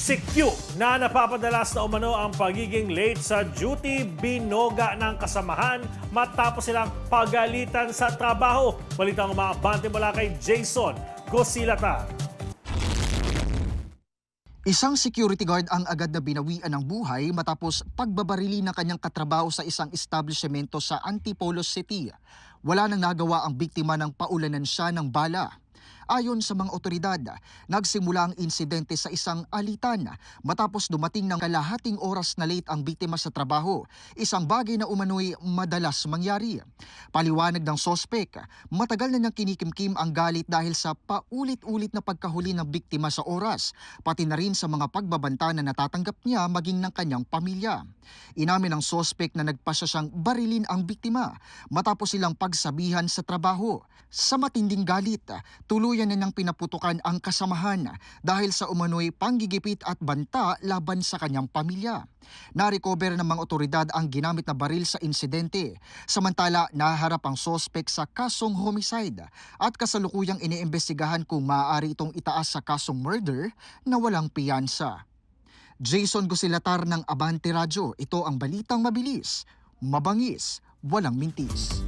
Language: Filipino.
Si Q na napapadalas na umano ang pagiging late sa duty, binoga ng kasamahan matapos silang pagalitan sa trabaho. Balitang umaabante mula kay Jason Gosilata. Isang security guard ang agad na binawian ng buhay matapos pagbabarili ng kanyang katrabaho sa isang establishmento sa Antipolo City. Wala nang nagawa ang biktima ng paulanan siya ng bala. Ayon sa mga otoridad, nagsimula ang insidente sa isang alitan matapos dumating ng kalahating oras na late ang biktima sa trabaho, isang bagay na umano'y madalas mangyari. Paliwanag ng sospek, matagal na niyang kinikimkim ang galit dahil sa paulit-ulit na pagkahuli ng biktima sa oras, pati na rin sa mga pagbabanta na natatanggap niya maging ng kanyang pamilya. Inamin ng sospek na nagpasya siyang barilin ang biktima matapos silang pagsabihan sa trabaho. Sa matinding galit, tuluyan na niyang pinaputukan ang kasamahan dahil sa umano'y panggigipit at banta laban sa kanyang pamilya. Na-recover ng mga otoridad ang ginamit na baril sa insidente, samantala naharap ang sospek sa kasong homicide at kasalukuyang iniimbestigahan kung maaari itong itaas sa kasong murder na walang piyansa. Jason Gusilatar ng Abante Radyo, ito ang balitang mabilis, mabangis, walang mintis.